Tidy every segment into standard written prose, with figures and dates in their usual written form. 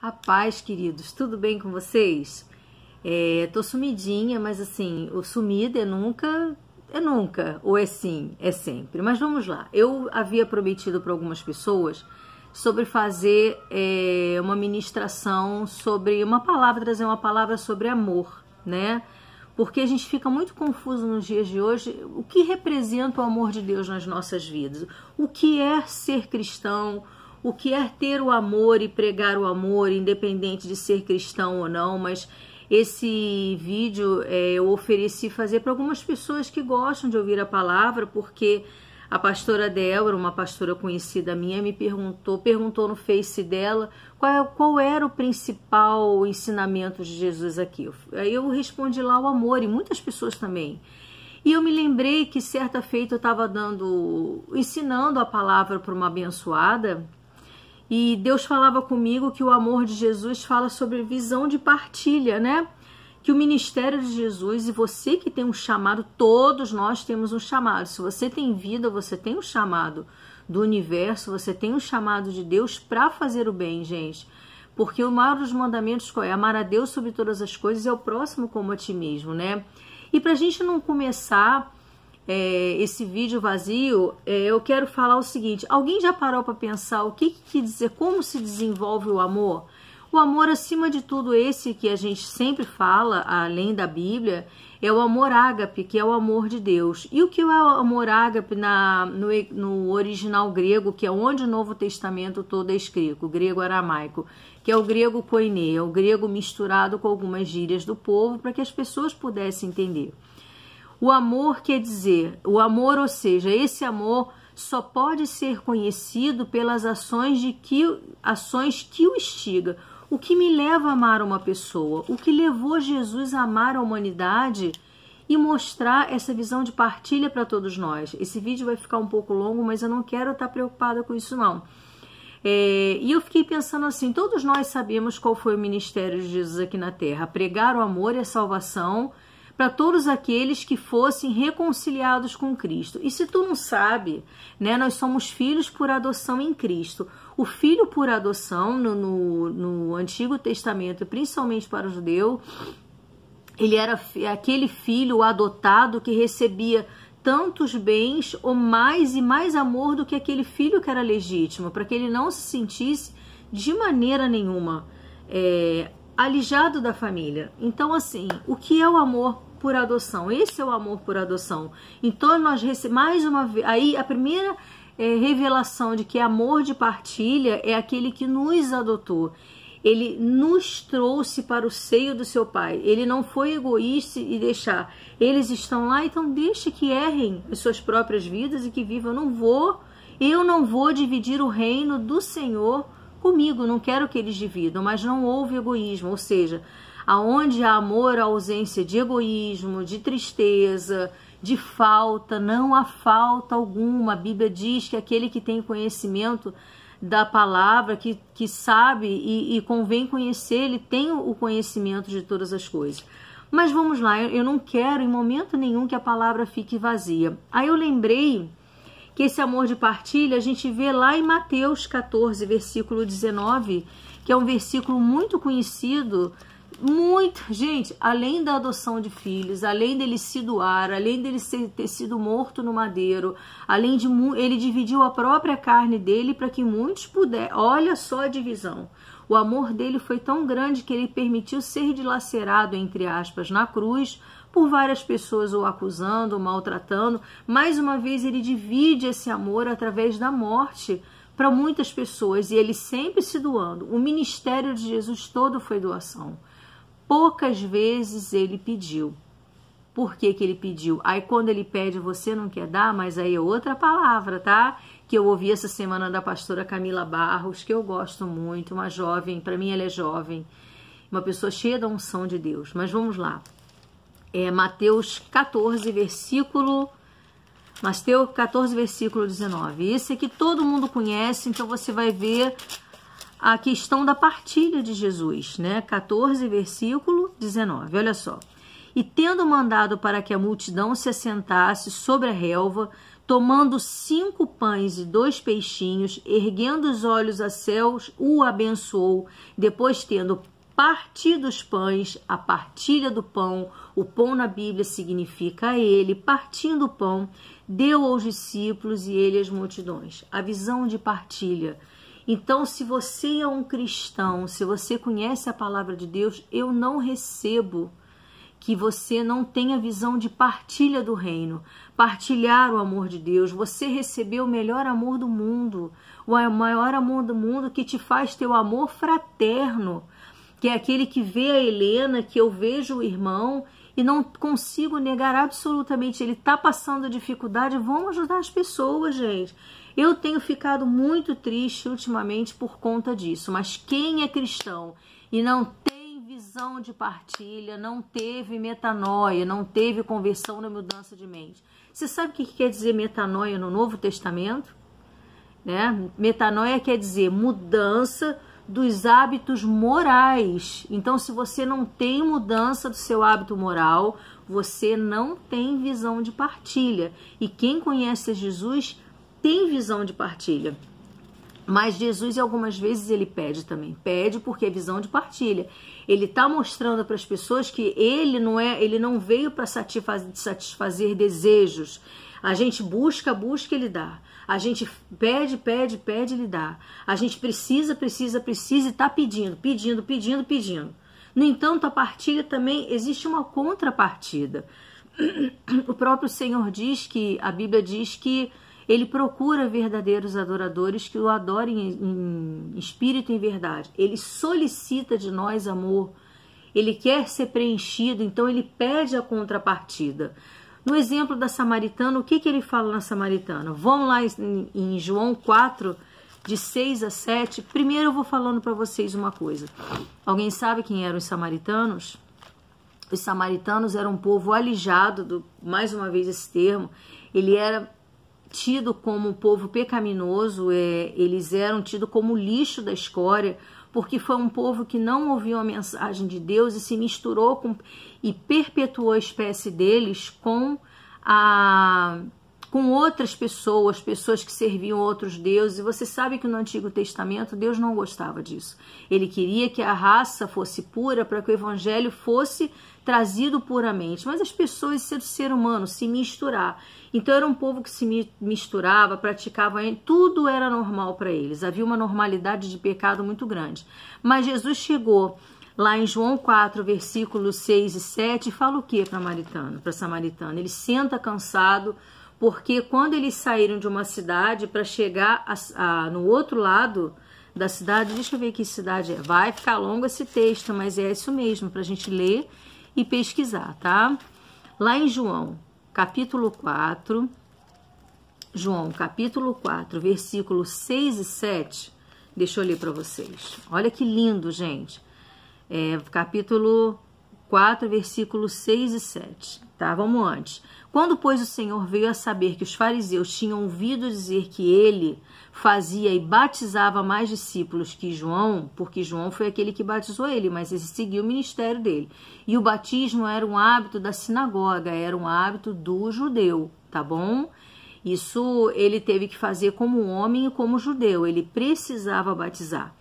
A paz, queridos, tudo bem com vocês? Tô sumidinha, mas assim, o sumido é nunca, ou é sim, é sempre. Mas vamos lá, eu havia prometido para algumas pessoas sobre fazer uma ministração sobre uma palavra, trazer uma palavra sobre amor, né? Porque a gente fica muito confuso nos dias de hoje, o que representa o amor de Deus nas nossas vidas? O que é ser cristão? O que é ter o amor e pregar o amor, independente de ser cristão ou não, mas esse vídeo eu ofereci fazer para algumas pessoas que gostam de ouvir a palavra, porque a pastora Débora, uma pastora conhecida minha, me perguntou no Face dela qual era o principal ensinamento de Jesus aqui. Aí eu respondi lá o amor, e muitas pessoas também. E eu me lembrei que certa feita eu estava ensinando a palavra para uma abençoada, e Deus falava comigo que o amor de Jesus fala sobre visão de partilha, né? Que o ministério de Jesus, e você que tem um chamado, todos nós temos um chamado. Se você tem vida, você tem um chamado do universo, você tem um chamado de Deus para fazer o bem, gente. Porque o maior dos mandamentos é amar a Deus sobre todas as coisas e ao próximo como a ti mesmo, né? E para a gente não começar esse vídeo vazio, eu quero falar o seguinte: alguém já parou para pensar o que quer dizer, como se desenvolve o amor? O amor, acima de tudo, esse que a gente sempre fala, além da Bíblia, é o amor ágape, que é o amor de Deus. E o que é o amor ágape no original grego, que é onde o Novo Testamento todo é escrito, o grego aramaico, que é o grego koiné, é o grego misturado com algumas gírias do povo para que as pessoas pudessem entender. O amor quer dizer, o amor, ou seja, esse amor só pode ser conhecido pelas ações que o instiga. O que me leva a amar uma pessoa? O que levou Jesus a amar a humanidade e mostrar essa visão de partilha para todos nós? Esse vídeo vai ficar um pouco longo, mas eu não quero estar preocupada com isso não. E eu fiquei pensando assim, todos nós sabemos qual foi o ministério de Jesus aqui na Terra: pregar o amor e a salvação para todos aqueles que fossem reconciliados com Cristo. E se tu não sabe, né, nós somos filhos por adoção em Cristo. O filho por adoção no Antigo Testamento, principalmente para o judeu, ele era aquele filho adotado que recebia tantos bens ou mais e mais amor do que aquele filho que era legítimo, para que ele não se sentisse de maneira nenhuma alijado da família. Então, assim, o que é o amor por adoção? Esse é o amor por adoção. Então nós recebemos mais uma vez, aí a primeira revelação de que amor de partilha é aquele que nos adotou. Ele nos trouxe para o seio do seu pai. Ele não foi egoísta e deixar. Eles estão lá, então deixe que errem as suas próprias vidas e que vivam. Eu não vou dividir o reino do Senhor comigo. Não quero que eles dividam, mas não houve egoísmo. Ou seja, aonde há amor, há ausência de egoísmo, de tristeza, de falta. Não há falta alguma. A Bíblia diz que aquele que tem conhecimento da palavra, que sabe e convém conhecer, ele tem o conhecimento de todas as coisas. Mas vamos lá, eu não quero em momento nenhum que a palavra fique vazia. Aí eu lembrei que esse amor de partilha a gente vê lá em Mateus 14, versículo 19, que é um versículo muito conhecido. Gente, além da adoção de filhos, além dele se doar, além dele ter sido morto no madeiro, além de ele dividiu a própria carne dele para que muitos pudessem. Olha só a divisão. O amor dele foi tão grande que ele permitiu ser dilacerado, entre aspas, na cruz, por várias pessoas o acusando, o maltratando. Mais uma vez ele divide esse amor através da morte para muitas pessoas, e ele sempre se doando. O ministério de Jesus todo foi doação. Poucas vezes ele pediu. Por que ele pediu? Aí quando ele pede, você não quer dar, mas aí é outra palavra, tá? Que eu ouvi essa semana da pastora Camila Barros, que eu gosto muito, uma jovem, para mim ela é jovem, uma pessoa cheia da unção de Deus. Mas vamos lá. Mateus 14, versículo 19. Esse aqui todo mundo conhece, então você vai ver a questão da partilha de Jesus, né? 14, versículo 19, olha só. E tendo mandado para que a multidão se assentasse sobre a relva, tomando 5 pães e 2 peixinhos, erguendo os olhos a céus, o abençoou, depois tendo partido os pães, a partilha do pão, o pão na Bíblia significa ele, partindo o pão, deu aos discípulos e ele às multidões. A visão de partilha. Então, se você é um cristão, se você conhece a palavra de Deus, eu não recebo que você não tenha visão de partilha do reino, partilhar o amor de Deus. Você recebeu o melhor amor do mundo, o maior amor do mundo que te faz ter o amor fraterno, que é aquele que vê a Helena, que eu vejo o irmão e não consigo negar absolutamente, ele está passando dificuldade, vamos ajudar as pessoas, gente. Eu tenho ficado muito triste ultimamente por conta disso, mas quem é cristão e não tem visão de partilha, não teve metanoia, não teve conversão na mudança de mente. Você sabe o que quer dizer metanoia no Novo Testamento? Né? Metanoia quer dizer mudança dos hábitos morais. Então, se você não tem mudança do seu hábito moral, você não tem visão de partilha. E quem conhece Jesus tem visão de partilha. Mas Jesus, algumas vezes, ele pede também. Pede porque é visão de partilha. Ele está mostrando para as pessoas que ele não veio para satisfazer desejos. A gente busca, ele dá. A gente pede, ele dá. A gente precisa e está pedindo. No entanto, a partilha também existe uma contrapartida. O próprio Senhor diz que, a Bíblia diz que ele procura verdadeiros adoradores que o adorem em espírito e em verdade. Ele solicita de nós amor. Ele quer ser preenchido, então ele pede a contrapartida. No exemplo da samaritana, o que ele fala na samaritana? Vamos lá em João 4, de 6 a 7. Primeiro eu vou falando para vocês uma coisa. Alguém sabe quem eram os samaritanos? Os samaritanos eram um povo alijado, mais uma vez esse termo, ele era tido como um povo pecaminoso, eles eram tidos como lixo da escória, porque foi um povo que não ouviu a mensagem de Deus e se misturou e perpetuou a espécie deles com outras pessoas que serviam outros deuses. E você sabe que no Antigo Testamento Deus não gostava disso. Ele queria que a raça fosse pura para que o evangelho fosse trazido puramente. Mas as pessoas, ser humano, se misturar. Então era um povo que se misturava, praticava, tudo era normal para eles. Havia uma normalidade de pecado muito grande. Mas Jesus chegou lá em João 4, versículos 6 e 7, e fala o que para a samaritana? Ele senta cansado, porque quando eles saíram de uma cidade para chegar no outro lado da cidade, deixa eu ver que cidade é. Vai ficar longo esse texto, mas é isso mesmo, para a gente ler e pesquisar, tá? Lá em João, capítulo 4, versículos 6 e 7, deixa eu ler para vocês. Olha que lindo, gente. Capítulo 4, versículos 6 e 7, tá? Vamos antes. Quando, pois, o Senhor veio a saber que os fariseus tinham ouvido dizer que ele fazia e batizava mais discípulos que João, porque João foi aquele que batizou ele, mas ele seguiu o ministério dele. E o batismo era um hábito da sinagoga, era um hábito do judeu, tá bom? Isso ele teve que fazer como homem e como judeu, ele precisava batizar.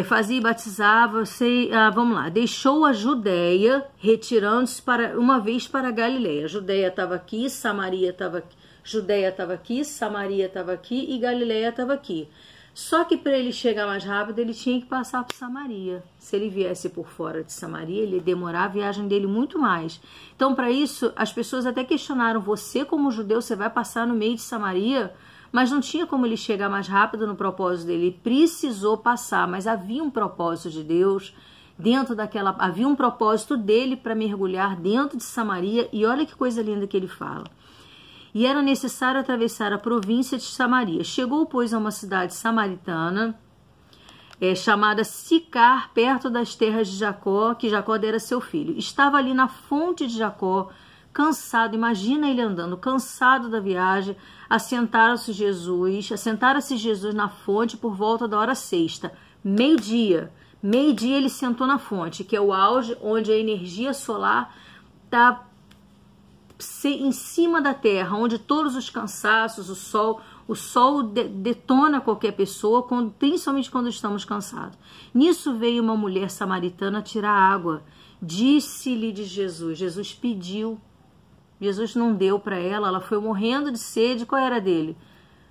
Fazia e batizava, vamos lá, deixou a Judéia, retirando-se uma vez para a Galileia. A Judéia estava aqui, Samaria estava aqui, Judéia estava aqui, Samaria estava aqui e Galileia estava aqui. Só que para ele chegar mais rápido, ele tinha que passar por Samaria. Se ele viesse por fora de Samaria, ele ia demorar a viagem dele muito mais. Então, para isso, as pessoas até questionaram, você como judeu, você vai passar no meio de Samaria? Mas não tinha como ele chegar mais rápido no propósito dele, ele precisou passar, mas havia um propósito de Deus havia um propósito dele para mergulhar dentro de Samaria, e olha que coisa linda que ele fala. E era necessário atravessar a província de Samaria. Chegou, pois, a uma cidade samaritana, chamada Sicar, perto das terras de Jacó, que Jacó dera seu filho. Estava ali na fonte de Jacó, cansado, imagina ele andando, cansado da viagem, assentara-se Jesus na fonte por volta da hora sexta, meio-dia ele sentou na fonte, que é o auge onde a energia solar está em cima da terra, onde todos os cansaços, o sol detona qualquer pessoa, principalmente quando estamos cansados. Nisso veio uma mulher samaritana tirar água. Disse-lhe de Jesus. Jesus pediu. Jesus não deu para ela. Ela foi morrendo de sede. Qual era dele?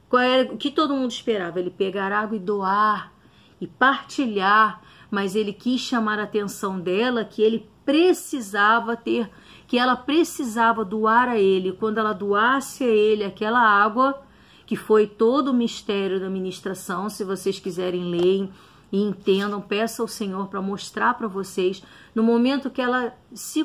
Qual era o que todo mundo esperava? Ele pegar água e doar e partilhar. Mas ele quis chamar a atenção dela que ele precisava ter, que ela precisava doar a ele. Quando ela doasse a ele aquela água, que foi todo o mistério da ministração, se vocês quiserem ler e entendam, peça ao Senhor para mostrar para vocês, no momento que ela se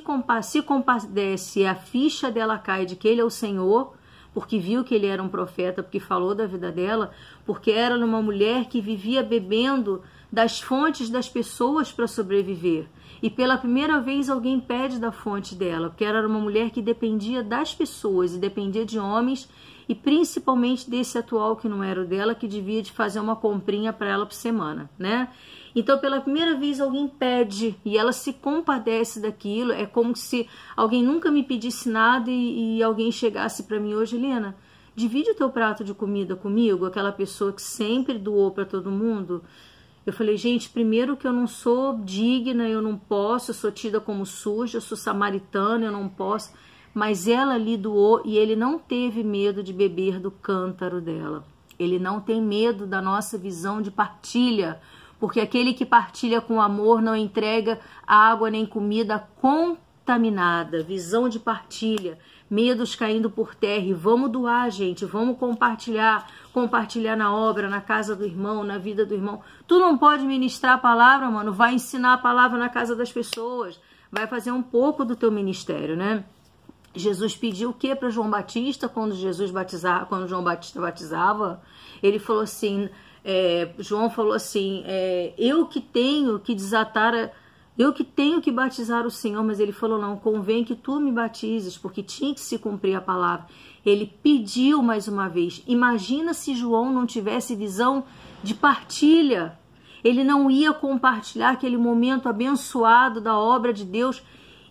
compadece, a ficha dela cai de que ele é o Senhor, porque viu que ele era um profeta, porque falou da vida dela, porque era uma mulher que vivia bebendo das fontes das pessoas para sobreviver. E pela primeira vez alguém pede da fonte dela, porque ela era uma mulher que dependia das pessoas e dependia de homens, e principalmente desse atual que não era o dela, que devia de fazer uma comprinha para ela por semana, né? Então, pela primeira vez alguém pede e ela se compadece daquilo. É como se alguém nunca me pedisse nada e alguém chegasse para mim hoje: Helena, divide o teu prato de comida comigo, aquela pessoa que sempre doou para todo mundo. Eu falei: gente, primeiro que eu não sou digna, eu não posso, eu sou tida como suja, eu sou samaritana, eu não posso. Mas ela lhe doou e ele não teve medo de beber do cântaro dela. Ele não tem medo da nossa visão de partilha, porque aquele que partilha com amor não entrega água nem comida contaminada. Visão de partilha, medos caindo por terra. E vamos doar, gente, vamos compartilhar na obra, na casa do irmão, na vida do irmão. Tu não pode ministrar a palavra, mano, vai ensinar a palavra na casa das pessoas, vai fazer um pouco do teu ministério, né? Jesus pediu o que para João Batista quando João Batista batizava? Ele falou assim, João falou assim, eu que tenho que batizar o Senhor, mas ele falou: não, convém que tu me batizes, porque tinha que se cumprir a palavra. Ele pediu mais uma vez. Imagina se João não tivesse visão de partilha. Ele não ia compartilhar aquele momento abençoado da obra de Deus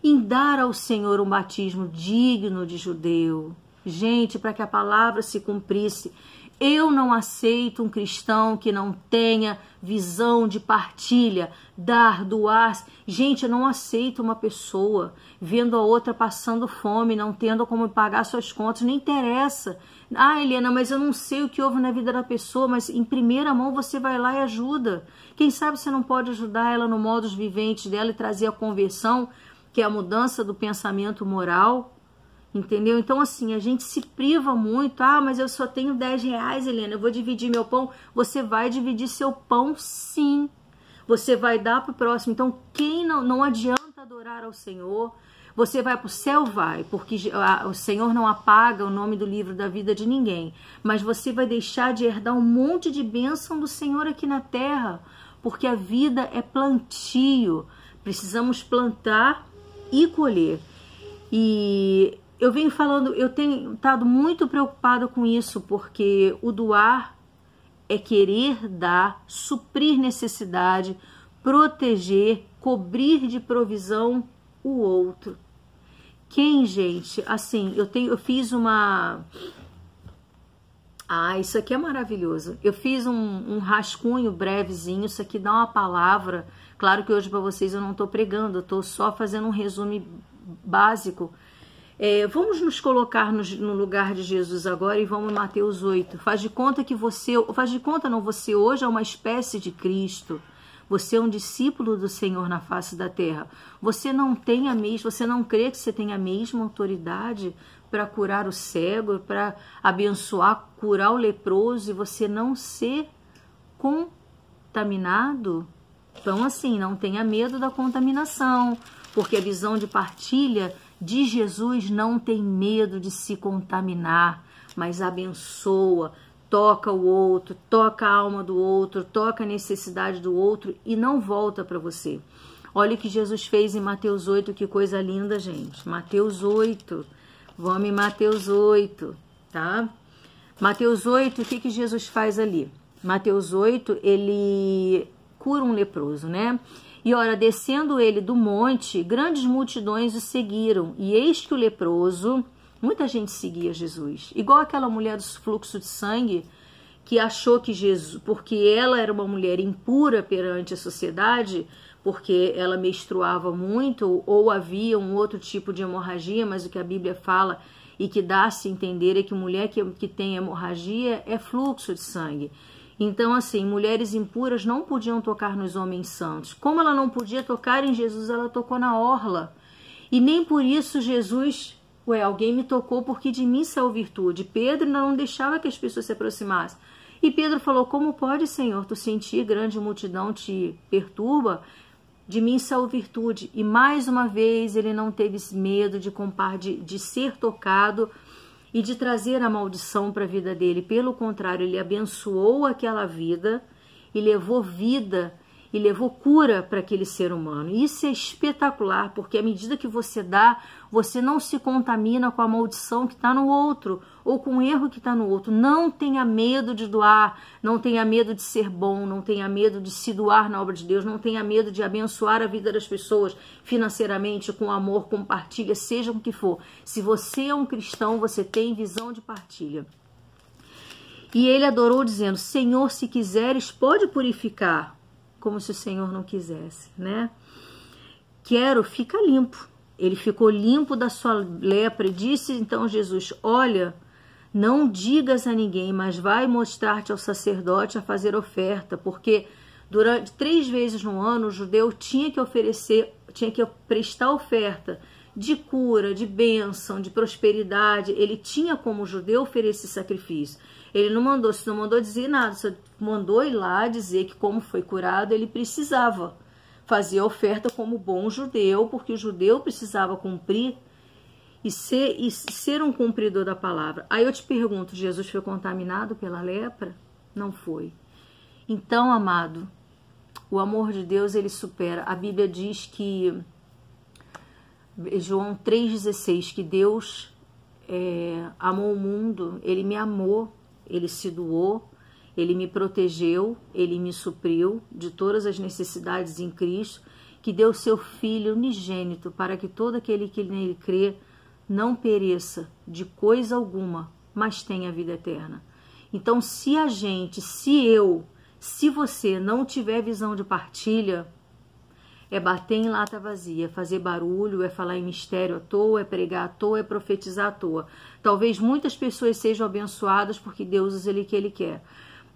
em dar ao Senhor um batismo digno de judeu. Gente, para que a palavra se cumprisse. Eu não aceito um cristão que não tenha visão de partilha, dar, doar. Gente, eu não aceito uma pessoa vendo a outra passando fome, não tendo como pagar suas contas, não interessa. Ah, Helena, mas eu não sei o que houve na vida da pessoa, mas em primeira mão você vai lá e ajuda. Quem sabe você não pode ajudar ela no modus vivente dela e trazer a conversão, que é a mudança do pensamento moral, entendeu? Então, assim, a gente se priva muito. Ah, mas eu só tenho 10 reais, Helena, eu vou dividir meu pão. Você vai dividir seu pão, sim. Você vai dar para o próximo. Então, quem não adianta adorar ao Senhor, você vai para o céu, vai, porque o Senhor não apaga o nome do livro da vida de ninguém. Mas você vai deixar de herdar um monte de bênção do Senhor aqui na terra, porque a vida é plantio. Precisamos plantar e colher. E eu venho falando, eu tenho estado muito preocupada com isso, porque o doar é querer dar, suprir necessidade, proteger, cobrir de provisão o outro. Quem, gente? Assim, eu fiz uma... Ah, isso aqui é maravilhoso. Eu fiz um rascunho brevezinho, isso aqui dá uma palavra. Claro que hoje para vocês eu não estou pregando, eu estou só fazendo um resumo básico. Vamos nos colocar no lugar de Jesus agora e vamos em Mateus 8. Faz de conta você hoje é uma espécie de Cristo. Você é um discípulo do Senhor na face da terra. Você não crê que você tem a mesma autoridade para curar o cego, para abençoar, curar o leproso e você não ser contaminado? Então, assim, não tenha medo da contaminação, porque a visão de partilha de Jesus não tem medo de se contaminar, mas abençoa, toca o outro, toca a alma do outro, toca a necessidade do outro e não volta para você. Olha o que Jesus fez em Mateus 8, que coisa linda, gente. Mateus 8, vamos em Mateus 8, tá? Mateus 8, o que Jesus faz ali? Mateus 8, ele cura um leproso, né? E ora, descendo ele do monte, grandes multidões o seguiram. E eis que o leproso, Muita gente seguia Jesus. Igual aquela mulher do fluxo de sangue, que achou que Jesus, porque ela era uma mulher impura perante a sociedade, porque ela menstruava muito, ou havia um outro tipo de hemorragia, mas o que a Bíblia fala e que dá-se a entender é que mulher que tem hemorragia é fluxo de sangue. Então, assim, mulheres impuras não podiam tocar nos homens santos. Como ela não podia tocar em Jesus, ela tocou na orla. E nem por isso Jesus, alguém me tocou porque de mim saiu virtude. Pedro ainda não deixava que as pessoas se aproximassem. E Pedro falou, como pode, Senhor, tu sentir grande multidão te perturba? De mim saiu virtude. E mais uma vez ele não teve medo de ser tocado e de trazer a maldição para a vida dele. Pelo contrário, ele abençoou aquela vida e levou vida e levou cura para aquele ser humano. Isso é espetacular, porque à medida que você dá, você não se contamina com a maldição que está no outro, ou com o erro que está no outro. Não tenha medo de doar, não tenha medo de ser bom, não tenha medo de se doar na obra de Deus, não tenha medo de abençoar a vida das pessoas financeiramente, com amor, com partilha, seja o que for. Se você é um cristão, você tem visão de partilha. E ele adorou dizendo, Senhor, se quiseres, pode purificar. Como se o Senhor não quisesse, né? Quero, fica limpo. Ele ficou limpo da sua lepra e disse então Jesus, olha, não digas a ninguém, mas vai mostrar-te ao sacerdote a fazer oferta, porque durante 3 vezes no ano o judeu tinha que prestar oferta de cura, de bênção, de prosperidade. Ele tinha como judeu oferecer sacrifício. Ele não mandou dizer nada, só mandou ir lá dizer que como foi curado, ele precisava fazer a oferta como bom judeu, porque o judeu precisava cumprir e ser um cumpridor da palavra. Aí eu te pergunto, Jesus foi contaminado pela lepra? Não foi. Então, amado, o amor de Deus, ele supera. A Bíblia diz que, João 3,16, que Deus amou o mundo, ele me amou, ele se doou, ele me protegeu, ele me supriu de todas as necessidades em Cristo, que deu seu Filho unigênito para que todo aquele que nele crê não pereça de coisa alguma, mas tenha vida eterna. Então, se você não tiver visão de partilha, é bater em lata vazia, fazer barulho, é falar em mistério à toa, é pregar à toa, é profetizar à toa. Talvez muitas pessoas sejam abençoadas porque Deus usa ele que ele quer,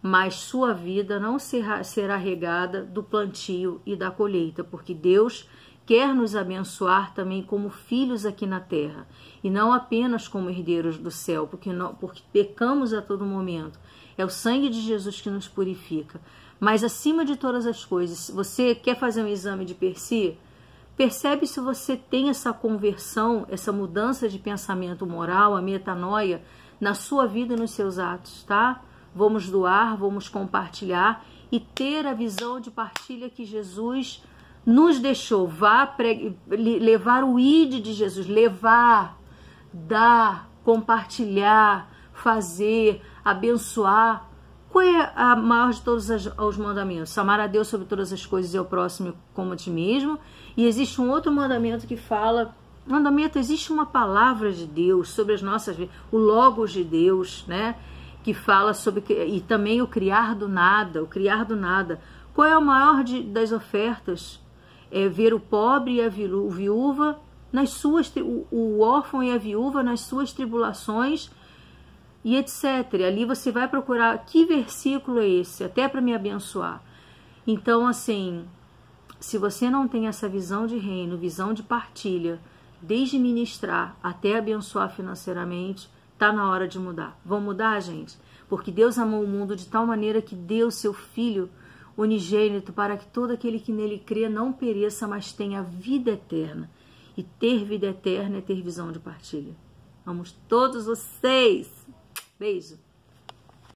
mas sua vida não será regada do plantio e da colheita, porque Deus quer nos abençoar também como filhos aqui na terra, e não apenas como herdeiros do céu, porque pecamos a todo momento. É o sangue de Jesus que nos purifica. Mas acima de todas as coisas, se você quer fazer um exame de percebe se você tem essa conversão, essa mudança de pensamento moral, a metanoia, na sua vida e nos seus atos, tá? Vamos doar, vamos compartilhar e ter a visão de partilha que Jesus nos deixou. Levar o ID de Jesus, levar, dar, compartilhar, fazer, abençoar. Qual é a maior de todos os mandamentos? Amar a Deus sobre todas as coisas e ao próximo como a ti mesmo. E existe um outro mandamento que fala... existe uma palavra de Deus sobre as nossas vidas, o Logos de Deus, né? Que fala sobre... E também o criar do nada, Qual é a maior das ofertas? É ver o pobre e a viúva, o órfão e a viúva nas suas tribulações, e etc. Ali você vai procurar que versículo é esse, até para me abençoar. Então, assim, se você não tem essa visão de reino, visão de partilha, desde ministrar até abençoar financeiramente, tá na hora de mudar. Vamos mudar, gente? Porque Deus amou o mundo de tal maneira que deu seu Filho unigênito para que todo aquele que nele crê não pereça, mas tenha vida eterna. E ter vida eterna é ter visão de partilha. Vamos todos vocês! Beijo!